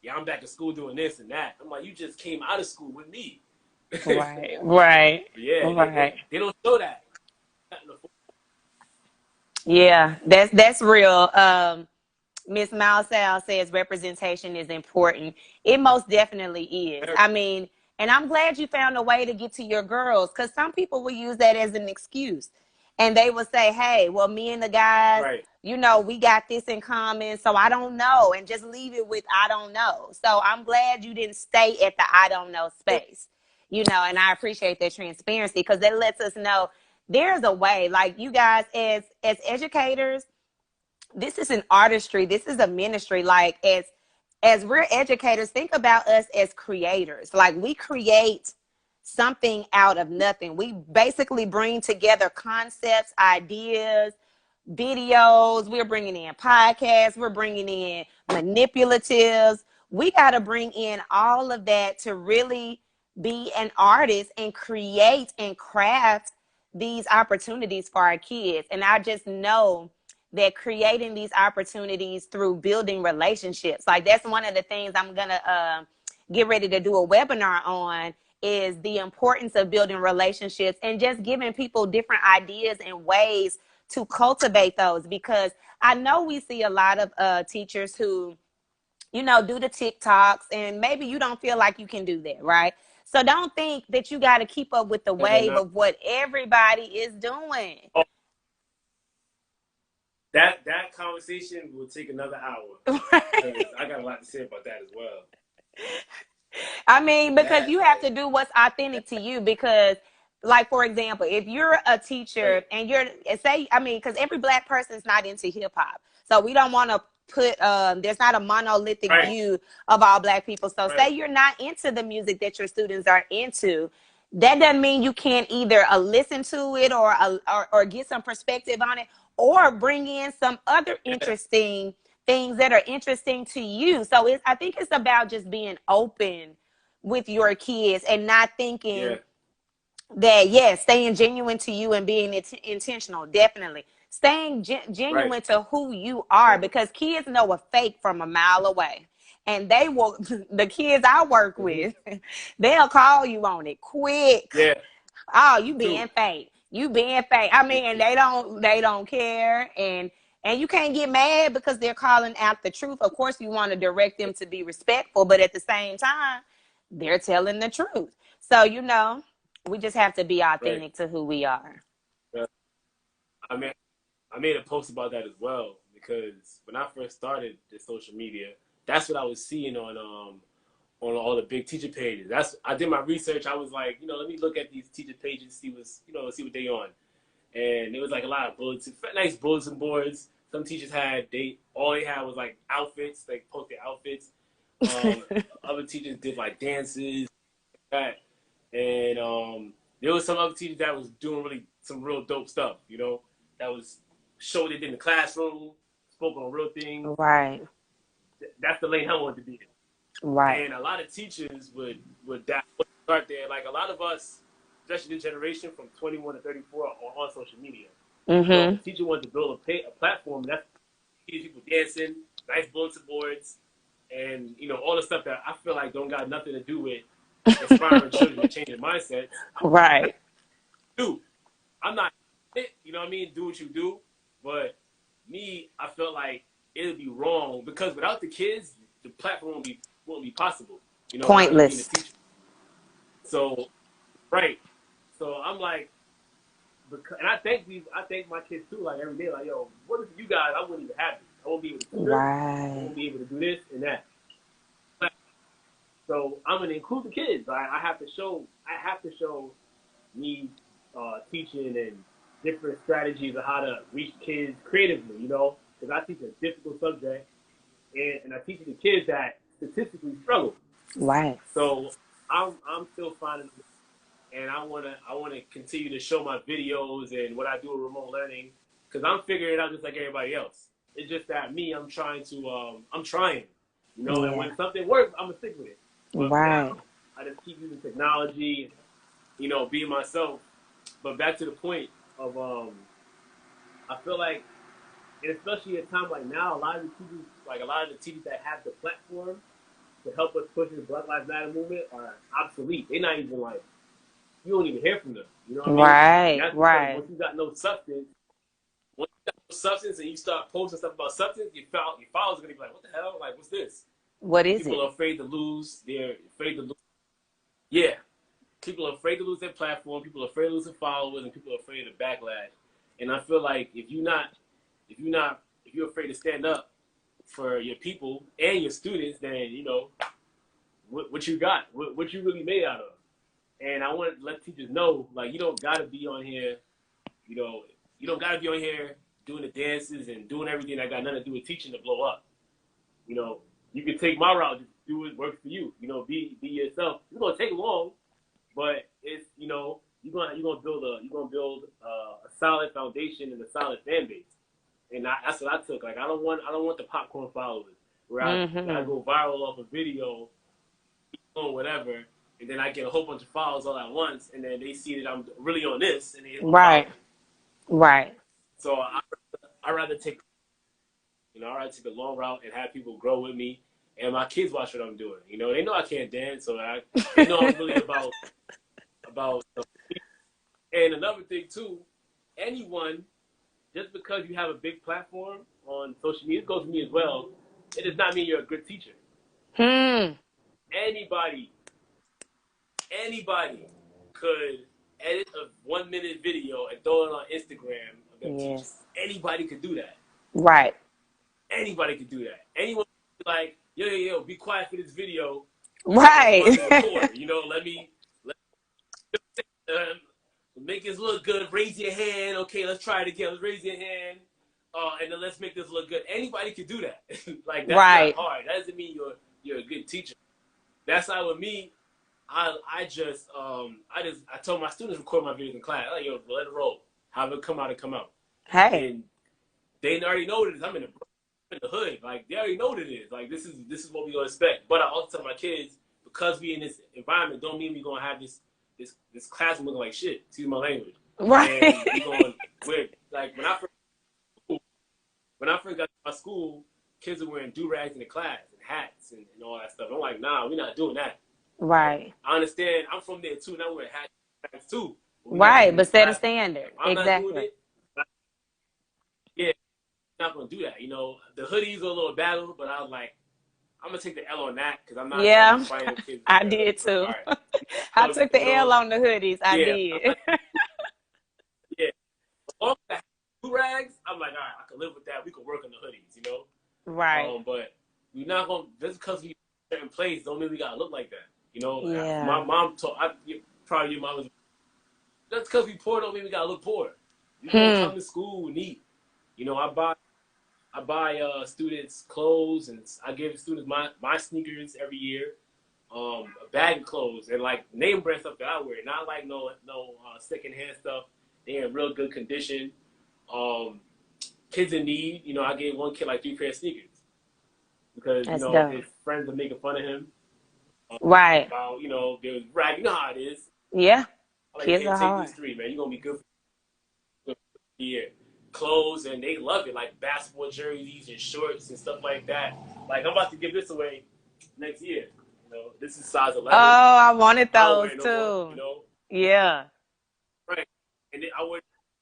Yeah, I'm back in school doing this and that. I'm like, you just came out of school with me. right, right, Yeah, right. they don't show that. Yeah, that's real. Miss Malsal says representation is important. It most definitely is. I mean, and I'm glad you found a way to get to your girls, because some people will use that as an excuse. And they will say, hey, well, me and the guys, Right. you know, we got this in common, so I don't know, and just leave it with I don't know. So I'm glad you didn't stay at the I don't know space, you know, and I appreciate that transparency, because that lets us know there's a way. Like, you guys, as educators, this is an artistry, this is a ministry. Like, as we're educators, think about us as creators. Like, we create something out of nothing. We basically bring together concepts, ideas, videos. We're bringing in podcasts, we're bringing in manipulatives. We got to bring in all of that to really be an artist and create and craft these opportunities for our kids. And I just know that creating these opportunities through building relationships, like, that's one of the things I'm gonna get ready to do a webinar on, is the importance of building relationships and just giving people different ideas and ways to cultivate those. Because I know we see a lot of teachers who, you know, do the TikToks, and maybe you don't feel like you can do that, right? So don't think that you got to keep up with the wave of what everybody is doing. Oh, that conversation will take another hour. I got a lot to say about that as well. I mean, because you have to do what's authentic to you. Because, like, for example, if you're a teacher and you're, say, I mean, because every Black person is not into hip hop, so we don't want to put there's not a monolithic view of all Black people. So say you're not into the music that your students are into, that doesn't mean you can't either listen to it or get some perspective on it, or bring in some other interesting things that are interesting to you. So I think it's about just being open with your kids and not thinking that, yes, staying genuine to you and being intentional, definitely. Staying genuine to who you are, because kids know a fake from a mile away. And they will, the kids I work with, they'll call you on it quick. Yeah. Oh, you being fake. You being fake. I mean, and they don't care. And you can't get mad because they're calling out the truth. Of course, you want to direct them to be respectful, but at the same time, they're telling the truth. So, you know, we just have to be authentic to who we are. Yeah. I made a post about that as well, because when I first started the social media, that's what I was seeing on all the big teacher pages. I did my research. I was like, let me look at these teacher pages, see what they on. And it was like a lot of bulletin, nice bulletin boards. Some teachers all they had was like outfits, like posted outfits. Other teachers did like dances, like that. And there was some other teachers that was doing some real dope stuff, that was showed it in the classroom, spoke on real things. Right. That's the lane I wanted to be in. Right. And a lot of teachers would start there. Like, a lot of us, especially this generation from 21 to 34, are on social media. Mm-hmm. So the teacher wanted to build a platform that's people dancing, nice bulletin boards, and all the stuff that I feel like don't got nothing to do with inspiring children to change their mindset. Right. Dude, I'm not it, you know what I mean? Do what you do. But me, I felt like it would be wrong, because without the kids, the platform won't be possible. Pointless. Being a teacher. So, right. So I'm like, and I thank my kids too, like, every day, like, yo, what if you guys, I wouldn't even have this. I won't be able to do this. I won't be able to do this and that. So I'm gonna include the kids. I have to show me teaching and different strategies of how to reach kids creatively, because I teach a difficult subject, and I teach the kids that statistically struggle. Right. So I'm still finding, and I wanna continue to show my videos and what I do with remote learning, because I'm figuring it out just like everybody else. It's just that me, I'm trying, you know. And Yeah. when something works, I'm gonna stick with it. But for Right. now, I just keep using technology, you know, being myself. But back to the point of, I feel like, and especially at a time like now, a lot of the teachers that have the platform to help us push the Black Lives Matter movement are obsolete. They're not even like, you don't even hear from them. You know what I mean? And Right. that's because Right. once you got no substance and you start posting stuff about substance, your followers are gonna be like, what the hell? Like, what's this? What is People it? are afraid to lose. They're afraid to lose. Yeah. People are afraid to lose their platform. People are afraid to lose their followers, and people are afraid of backlash. And I feel like if you're afraid to stand up for your people and your students, then you know what you got, what you really made out of. And I want to let teachers know, like, you don't gotta be on here, you know, you don't gotta be on here doing the dances and doing everything that got nothing to do with teaching to blow up. You know, you can take my route, just do what works for you. You know, be yourself. It's gonna take long, but it's, you know, you're gonna build a solid foundation and a solid fan base. And that's what I took. Like, I don't want the popcorn followers where I Mm-hmm. go viral off a video or whatever, and then I get a whole bunch of followers all at once, and then they see that I'm really on this, and they unfollow Right. me. Right. So I rather take, you know, I rather take the long route and have people grow with me, and my kids watch what I'm doing. You know, they know I can't dance, so they know I'm really about. And another thing too, anyone, just because you have a big platform on social media, it goes to me as well. It does not mean you're a good teacher. Hmm. Anybody anybody could edit a 1 minute video and throw it on Instagram of them teaching. Yes. Anybody could do that. Right. Anybody could do that. Anyone could be like, yo, be quiet for this video. Right. Record. You know, let make this look good. Raise your hand. Okay, let's try it again. Let's raise your hand. And then let's make this look good. Anybody could do that. Like, that's Right. not hard. That doesn't mean you're a good teacher. That's how with me. I told my students record my videos in class. Like, yo, let it roll. Have it come out and come out. Hey. And they already know what it is. I'm in the hood. Like, they already know what it is. Like, this is what we gonna expect. But I also tell my kids, because we in this environment, don't mean we gonna have this classroom looking like shit. Excuse my language. Right. And like when I first got to my school, kids were wearing do-rags in the class and hats and all that stuff. I'm like, nah, we're not doing that. Right. I understand. I'm from there too, and I wear hats too. Right, but set a standard. I'm exactly. not doing it. Yeah, I'm not gonna do that. You know, the hoodies are a little battle, but I was like, I'm gonna take the L on that because I'm not. Yeah, fighting with kids. I did too. Right. I took the L on the hoodies. I did. Yeah. All the do-rags, I'm like, all right, I can live with that. We can work on the hoodies, you know. Right. But we're not gonna. Just because we certain place, don't mean we gotta look like that. You know. Yeah. My mom told. Probably your mom was. Just because we poor don't mean we gotta look poor. We gonna come to school neat. You know, I buy students clothes, and I give students my sneakers every year, a bag of clothes, and like name brand stuff that I wear, not like no secondhand stuff. They're in real good condition. Kids in need, you know, I gave one kid like 3 pairs of sneakers because That's you know dope. his friends are making fun of him. Right. About, you know, they was bragging. You know how it is. Yeah. Like, kids hey, are take hard. these 3, man. You're gonna be good for the year. Clothes, and they love it, like basketball jerseys and shorts and stuff like that. Like, I'm about to give this away next year. You know, this is size 11. Oh, I wanted those too. More, you know? Yeah. Right. And then I wear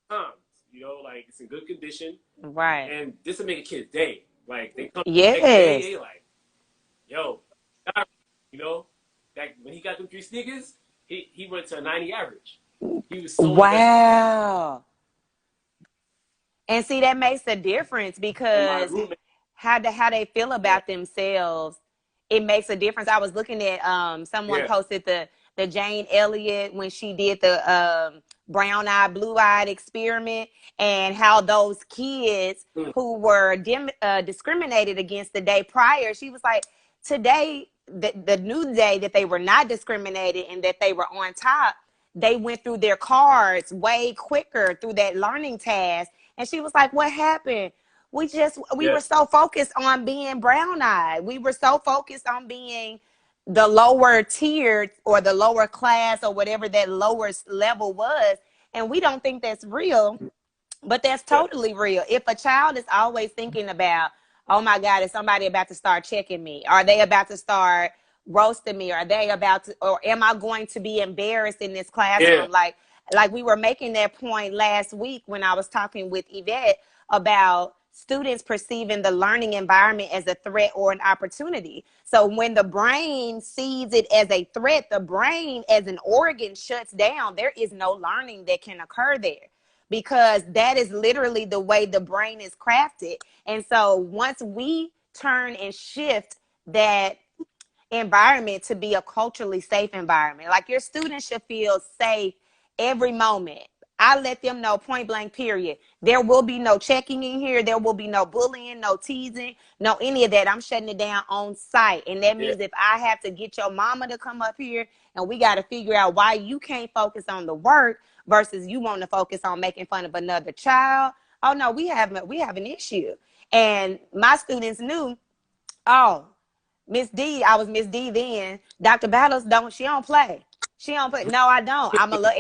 times. You know, like, it's in good condition. Right. And this will make a kid's day. Like, they come yes. the next day, they like, yo, you know, that when he got them 3 sneakers, he went to a 90 average. He was so wow. And see, that makes a difference because how they feel about themselves, it makes a difference. I was looking at someone posted the Jane Elliott when she did the brown-eyed, blue-eyed experiment, and how those kids who were discriminated against the day prior, she was like, today, the new day that they were not discriminated and that they were on top, they went through their cards way quicker through that learning task. And she was like, what happened? we Yeah. were so focused on being brown-eyed. We were so focused on being the lower tier or the lower class or whatever that lower level was. And we don't think that's real, but that's Yeah. totally real. If a child is always thinking about, oh my God, is somebody about to start checking me? Are they about to start roasting me? Are they about to, or am I going to be embarrassed in this Yeah. classroom? Like we were making that point last week when I was talking with Yvette about students perceiving the learning environment as a threat or an opportunity. So when the brain sees it as a threat, the brain as an organ shuts down. There is no learning that can occur there, because that is literally the way the brain is crafted. And so once we turn and shift that environment to be a culturally safe environment, like your students should feel safe every moment. I let them know point blank, period. There will be no checking in here. There will be no bullying, no teasing, no any of that. I'm shutting it down on site. And that Yeah. means if I have to get your mama to come up here and we got to figure out why you can't focus on the work versus you want to focus on making fun of another child. Oh no, we have an issue. And my students knew, oh, Miss D, I was Miss D then. Dr. Battles she don't play. She don't play. No, I don't. I'm a love,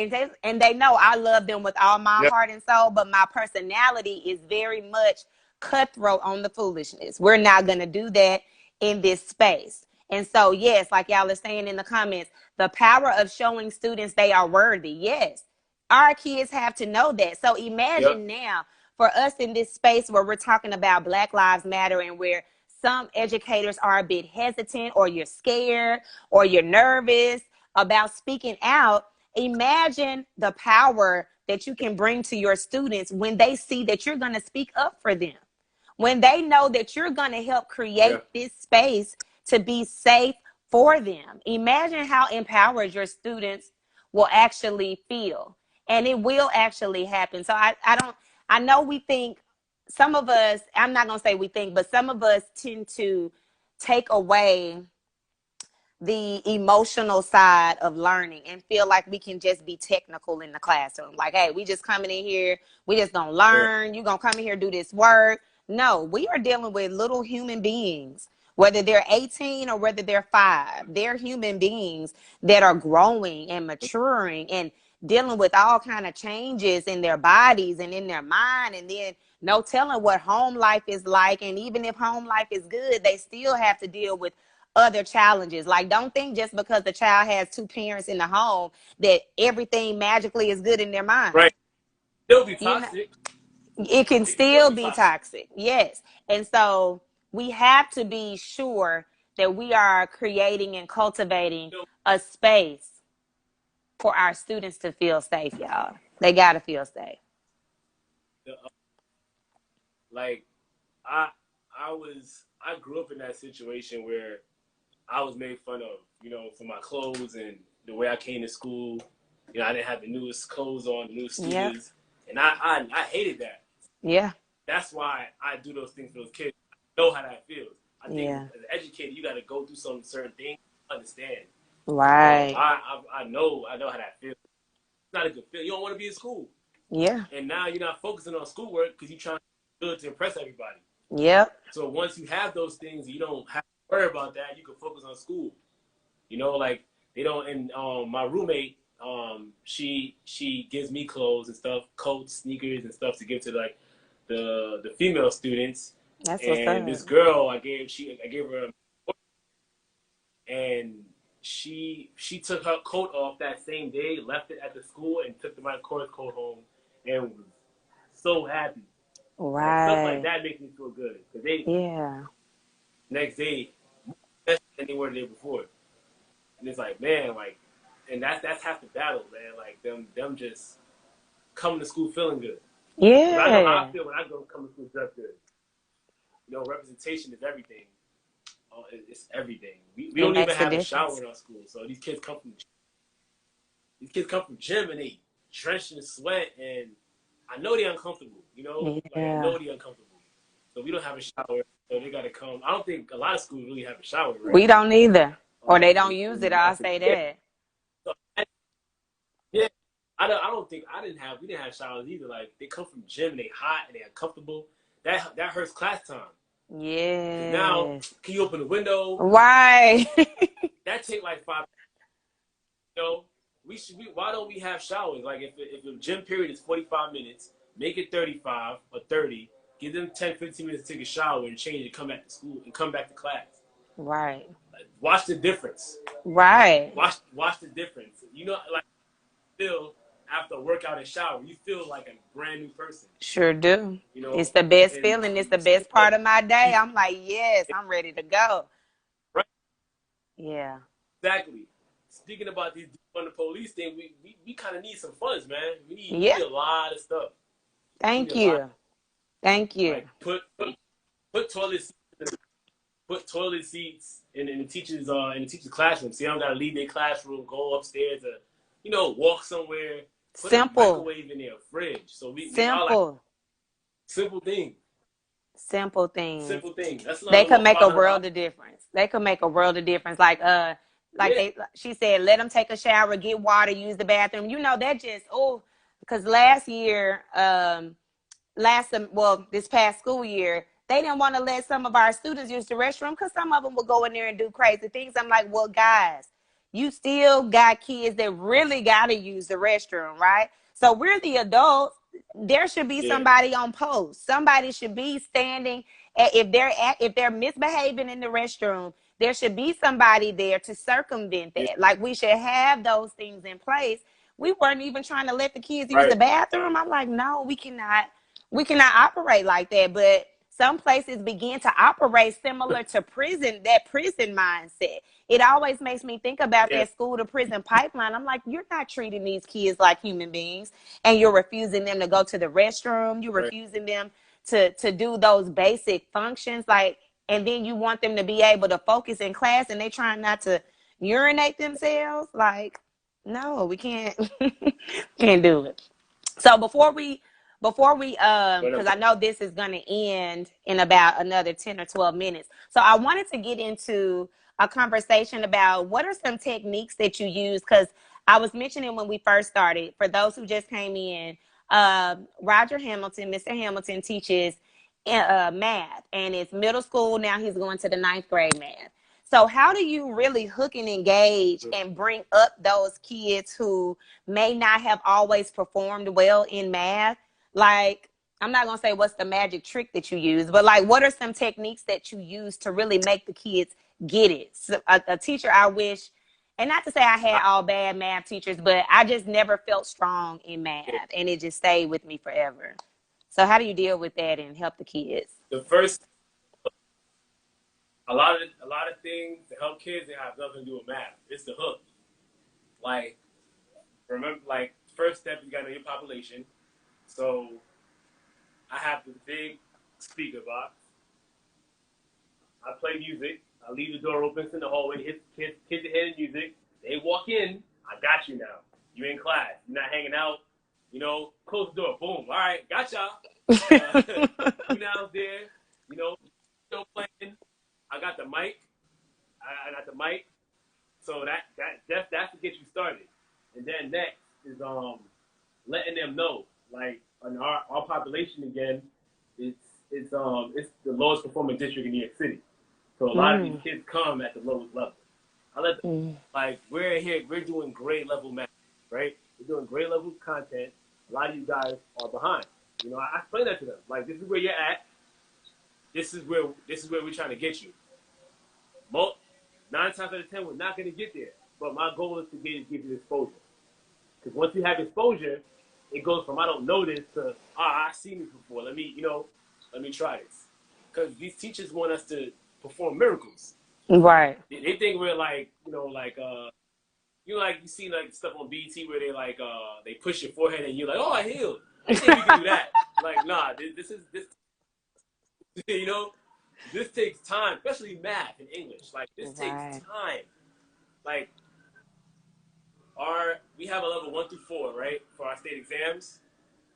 and they know I love them with all my Yeah. heart and soul. But my personality is very much cutthroat on the foolishness. We're not gonna do that in this space. And so, yes, like y'all are saying in the comments, the power of showing students they are worthy. Yes, our kids have to know that. So Yep. imagine now for us in this space where we're talking about Black Lives Matter and where some educators are a bit hesitant, or you're scared, or you're nervous about speaking out. Imagine the power that you can bring to your students when they see that you're going to speak up for them, when they know that you're going to help Yeah. create this space to be safe for them. Imagine how empowered your students will actually feel, and it will actually happen. So I know we think, some of us, I'm not going to say we think, but some of us tend to take away the emotional side of learning and feel like we can just be technical in the classroom. Like, hey, we just coming in here, we just gonna Yeah. learn, you gonna come in here, do this work. No, we are dealing with little human beings, whether they're 18 or whether they're 5. They're human beings that are growing and maturing and dealing with all kind of changes in their bodies and in their mind, and then no telling what home life is like. And even if home life is good, they still have to deal with other challenges. Like, don't think just because the child has 2 parents in the home that everything magically is good in their mind. Right. They'll be You know, toxic. it can It can still still be be toxic. toxic. Yes. And so we have to be sure that we are creating and cultivating You know, a space for our students to feel safe, y'all. They got to feel safe. like I I grew up in that situation where I was made fun of, for my clothes and the way I came to school. I didn't have the newest clothes on, the newest Yep. sneakers, and I hated that. Yeah. That's why I do those things for those kids. I know how that feels. I think Yeah. as an educator, you got to go through some certain things to understand. Right. I know how that feels. It's not a good feeling. You don't want to be in school, Yeah. and now you're not focusing on schoolwork because you're trying to be good to impress everybody. Yep. So once you have those things, you don't have to worry about that. You can focus on school. Like they don't. And my roommate, she gives me clothes and stuff, coats, sneakers, and stuff to give to like the female students. That's what's And up. this girl, I gave her, and she took her coat off that same day, left it at the school, and took my course coat home, and was so happy. Like stuff like Right. that makes me feel good because they Yeah. next day better than they were the day before, and it's like, man, like, and that's half the battle, man. Like them just coming to school feeling good. Because I know how I Yeah. feel when I go come to school dressed good. Representation is everything. It's everything. We It don't even makes a have a shower difference. in our school, so these kids come from gym and they drenched in sweat, and I know they're uncomfortable. Like I Yeah. know they're uncomfortable. So we don't have a shower, so they got to come. I don't think a lot of schools really have a shower, right? We don't either. Or they don't use it. I'll say Yeah. that. So, yeah. I don't think we didn't have showers either. Like they come from gym and they hot and they uncomfortable. that hurts class time. Because now, Yes. can you open the window? Right. That take like 5. You know, why don't we have showers? Like if the gym period is 45 minutes, make it 35 or 30. Give them 10, 15 minutes to take a shower and change and come back to school and come back to class. Right. Like, watch the difference. Right. Watch the difference. You know, like feel after a workout and shower, you feel like a brand new person. Sure do. You know, It's the best and feeling. It's the best part of my day. I'm like, yes, I'm ready to go. right, Yeah. exactly. Speaking about these on the police thing, we kind of need some funds, man. We Yeah. need a lot of stuff. Thank you. Thank you. Like put toilet seats, in the teachers' classroom. See, I don't gotta leave their classroom, go upstairs, or walk somewhere. Put a Simple. microwave in their fridge. So we all like Simple. simple things. Simple things. Simple things. That's not They a could little make a $500. world of difference. They could make a world of difference. Like Yeah. she said, let them take a shower, get water, use the bathroom. You know, that just because last year, this past school year, they didn't want to let some of our students use the restroom because some of them would go in there and do crazy things. I'm like, well, guys, you still got kids that really got to use the restroom, right? So we're the adults. There should be somebody on post. Somebody should be standing. If they're misbehaving in the restroom, there should be somebody there to circumvent that. Yeah. Like, we should have those things in place. We weren't even trying to let the kids use Right. the bathroom. I'm like, no, we cannot operate like that. But some places begin to operate similar to that prison mindset. It always makes me think about that school to prison pipeline. I'm like, you're not treating these kids like human beings, and you're refusing them to go to the restroom. You're refusing them to do those basic functions. Like, and then you want them to be able to focus in class, and they trying not to urinate themselves. Like, no, we can't can't do it. So before we because I know this is going to end in about another 10 or 12 minutes. So I wanted to get into a conversation about what are some techniques that you use, because I was mentioning when we first started, for those who just came in, Roger Hamilton, Mr. Hamilton teaches math, and it's middle school. Now he's going to the 9th grade math. So how do you really hook and engage and bring up those kids who may not have always performed well in math? Like, I'm not going to say what's the magic trick that you use, but like, what are some techniques that you use to really make the kids get it? So a teacher I wish, and not to say I had all bad math teachers, but I just never felt strong in math, and it just stayed with me forever. So how do you deal with that and help the kids? The first, a lot of things to help kids, they have nothing to do with math. It's the hook. Like, remember, like, first step, you got to know your population. So I have this big speaker box. I play music. I leave the door open in the hallway. Kids are hearing music. They walk in. I got you now. You're in class. You're not hanging out. Close the door. Boom. All right. Got y'all. You now there. Still playing. I got the mic. I got the mic. So that's to get you started. And then next is letting them know, like, on our population again, it's the lowest performing district in New York City. So a lot of these kids come at the lowest level. I let them, like, we're doing grade level math, right? We're doing grade level content. A lot of you guys are behind. I explain that to them. Like, this is where you're at. This is where we're trying to get you. 9 times out of 10, we're not going to get there. But my goal is to give you exposure. Because once you have exposure, it goes from I don't know this to I've seen this before. Let me try this. Because these teachers want us to perform miracles. Right. They think we're like you see like stuff on BET where they like they push your forehead and you're like, oh, I healed. They think we can do that. Like, nah, this this takes time, especially math and English. Like, this takes time. Like, we have a level 1 through 4, right, for our state exams.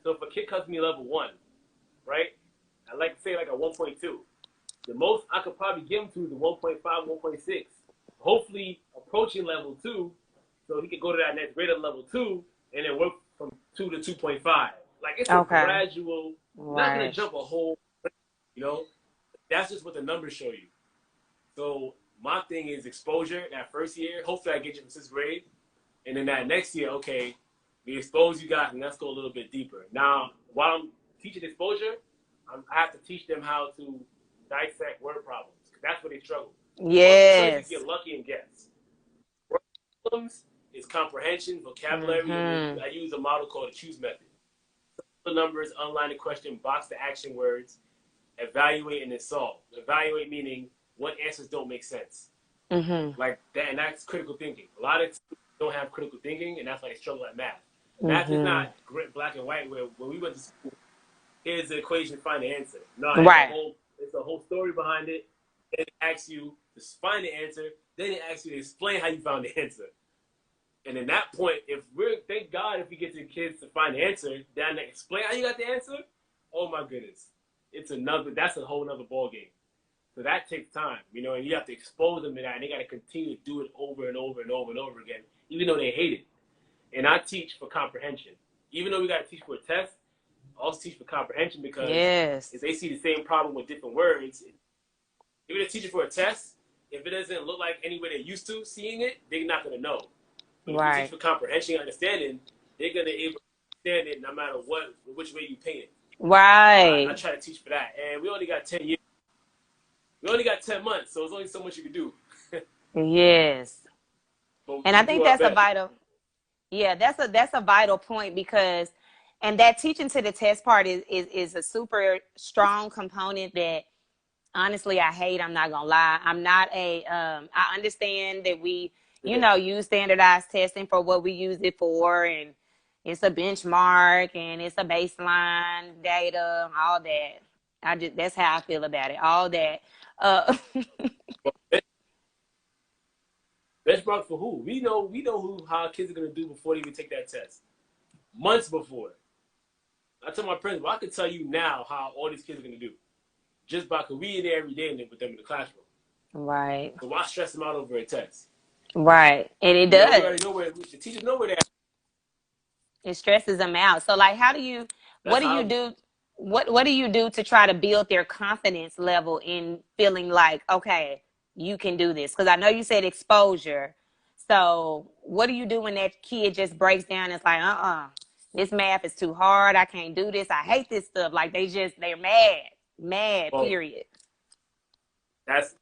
So if a kid comes to me level 1, right, I like to say like a 1.2. The most I could probably give him to is the 1.5, 1.6. Hopefully approaching level 2, so he could go to that next grade of level 2, and then work from 2 to 2.5. Like, it's a gradual. Not gonna jump a whole. You know, that's just what the numbers show you. So my thing is exposure that first year. Hopefully, I get you from 6th grade, and then that next year, okay, we expose you guys, and let's go a little bit deeper. Now, while I'm teaching exposure, I have to teach them how to dissect word problems, because that's where they struggle. Multiple choice, you Yes. get lucky and guess. Word problems is comprehension, vocabulary, and Mm-hmm. I use a model called the choose method. The numbers, unline the question, box the action words, evaluate, and then solve. Evaluate meaning what answers don't make sense. Mm-hmm. Like that, and that's critical thinking. A lot of people don't have critical thinking, and that's why they struggle at math. Math is Mm-hmm. not black and white. Where when we went to school, here's the equation, find the answer. No, Right. it's a whole story behind it. It asks you to find the answer. Then it asks you to explain how you found the answer. And in that point, thank God if we get the kids to find the answer, then explain how you got the answer. Oh my goodness, that's a whole nother ball game. So that takes time, and you have to expose them to that, and they got to continue to do it over and over and over and over again, even though they hate it. And I teach for comprehension. Even though we got to teach for a test, I also teach for comprehension, because Yes. if they see the same problem with different words, even if they teach it for a test, if it doesn't look like any way they're used to seeing it, they're not going to know. But if you teach Right. for comprehension and understanding, they're going to be able to understand it no matter which way you paint it. I Right. try to teach for that. And we only got 10 years. We only got 10 months, so there's only so much you can do. Yes. But And I we do think our that's a best. vital, yeah, that's a vital point, because and that teaching to the test part is a super strong component that honestly I hate. I'm not gonna lie. I'm not I understand that we, use standardized testing for what we use it for, and it's a benchmark and it's a baseline data, all that. That's how I feel about it. All that. Uh Benchmark for who? We know how kids are gonna do before they even take that test. Months before. I tell my principal, I can tell you now how all these kids are gonna do. Just by, because we in there every day with them in the classroom. right. So why stress them out over a test? Right. And it We does. already know where the teachers know where they're at. It stresses them out. So like what That's do you how. do what do you do to try to build their confidence level in feeling like, okay, you can do this? Because I know you said exposure. So what do you do when that kid just breaks down and it's like, this math is too hard. I can't do this. I hate this stuff. Like they're mad. Mad, Well, period. that's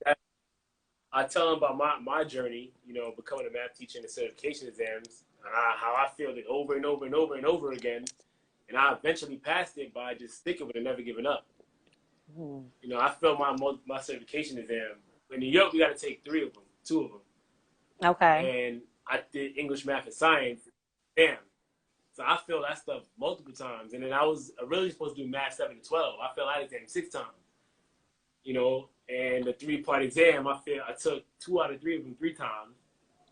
I tell them about my journey, becoming a math teacher and the certification exams, how I failed it over and over and over and over again, and I eventually passed it by just sticking with it and never giving up. Hmm. I failed my certification exam. In New York, we got to take two of them, Okay. and I did English, math, and science. Damn. So I failed that stuff multiple times, and then I was originally supposed to do math 7 to 12. I failed that exam 6 times. And the 3-part exam, I took 2 out of 3 of them 3 times,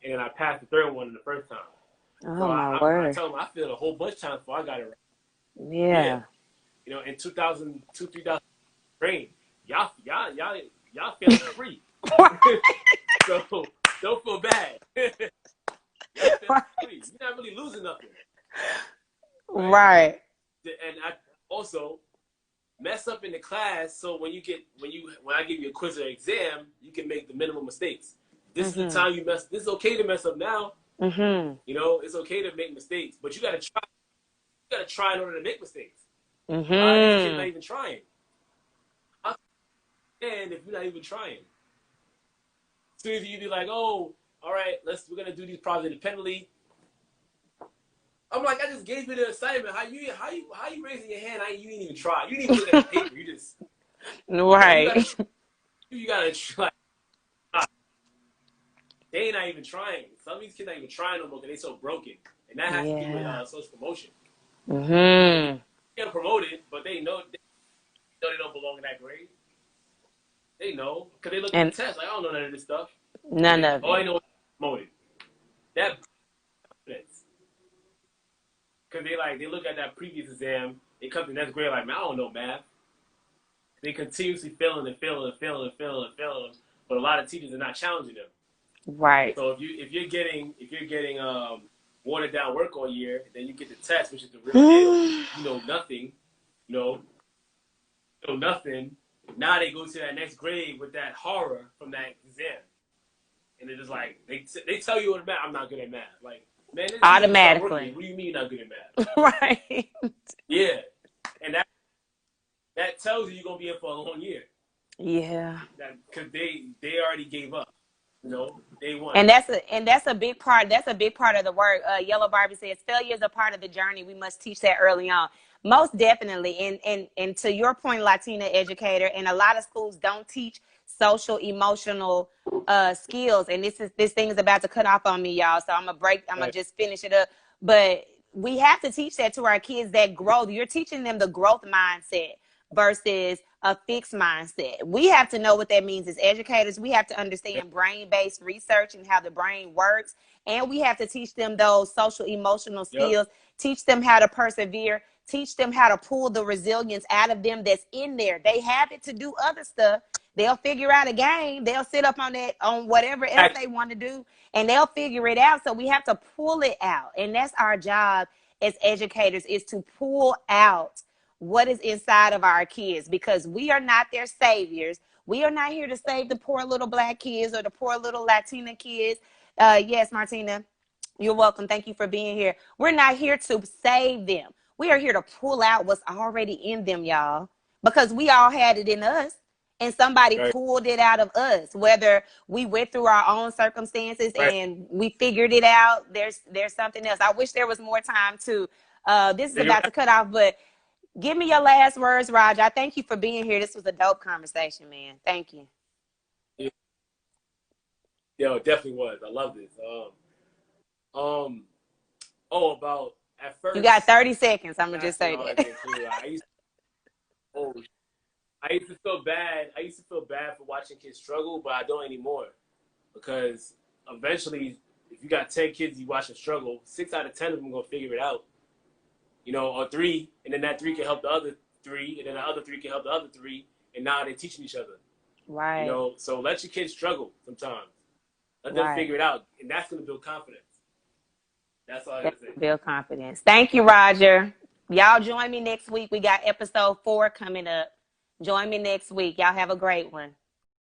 and then I passed the third one in the first time. So Oh my I word. tell them I failed a whole bunch of times before I got it right. Yeah, Yeah. in 2002, 2000 range, y'all failing free. So don't feel bad. Y'all failing free. You're not really losing nothing, right? Right. And I also mess up in the class, so when I give you a quiz or exam, you can make the minimum mistakes. This is the time you mess. This is okay to mess up now. Mm-hmm. It's okay to make mistakes, but you gotta try. You gotta try in order to make mistakes. A lot of these kids not Mm-hmm. even trying. And if you're not even trying, as soon as you be like, "Oh, all right, we're gonna do these problems independently." I'm like, I just gave you the assignment. How you raising your hand? You didn't even try. You didn't even look at the paper. You just Right. you gotta try. They not even trying. Some of these kids not even trying no more because they so broken, and that has to do with Yeah. social promotion. They Mm-hmm. get promoted, but they know they don't belong in that grade. They know because they look at the And test like I don't know none of this stuff. none of All I it. know is promoted. That confidence because they look at that previous exam. They come to the next grade like, man, I don't know math. They continuously failing and failing and failing and failing and failing, but a lot of teachers are not challenging them. Right. So if you're getting watered down work all year, then you get the test, which is the real deal. Mm-hmm. You know nothing. You know nothing. Now they go to that next grade with that horror from that exam, and they're just like they tell you what math. I'm not good at math. Like, man, this you need to start working. Automatically. What do you mean you're not good at math? Right. Yeah, and that tells you you're gonna be in for a long year. Yeah. Because they already gave up. You know, they won. And that's a big part. That's a big part of the work. Yellow Barbie says failure is a part of the journey. We must teach that early on. Most definitely. And to your point, Latina educator, and a lot of schools don't teach social emotional skills. And this thing is about to cut off on me, y'all. So I'm gonna just finish it up. But we have to teach that to our kids, that growth. You're teaching them the growth mindset versus a fixed mindset. We have to know what that means as educators. We have to understand brain-based research and how the brain works. And we have to teach them those social emotional skills, teach them how to persevere, teach them how to pull the resilience out of them that's in there. They have it to do other stuff. They'll figure out a game. They'll sit up on whatever else they want to do, and they'll figure it out. So we have to pull it out. And that's our job as educators, is to pull out what is inside of our kids, because we are not their saviors. We are not here to save the poor little Black kids or the poor little Latina kids. Yes, Martina, you're welcome. Thank you for being here. We're not here to save them. We are here to pull out what's already in them, y'all, because we all had it in us. And somebody pulled it out of us, whether we went through our own circumstances and we figured it out. There's something else. I wish there was more time to. This is about to cut off, but give me your last words, Raj. I thank you for being here. This was a dope conversation, man. Thank you. Yeah, it definitely was. I love this. About at first. You got 30 seconds. I'm gonna just say that. I used to feel bad. I used to feel bad for watching kids struggle, but I don't anymore, because eventually, if you got 10 kids you watch them struggle, 6 out of 10 of them gonna figure it out. You know, or 3, and then that 3 can help the other 3, and then the other 3 can help the other 3, and now they're teaching each other. Right. You know, so let your kids struggle sometimes. Let them figure it out, and that's gonna build confidence. That's all I gotta say. Build confidence. Thank you, Roger. Y'all join me next week. We got episode 4 coming up. Join me next week. Y'all have a great one.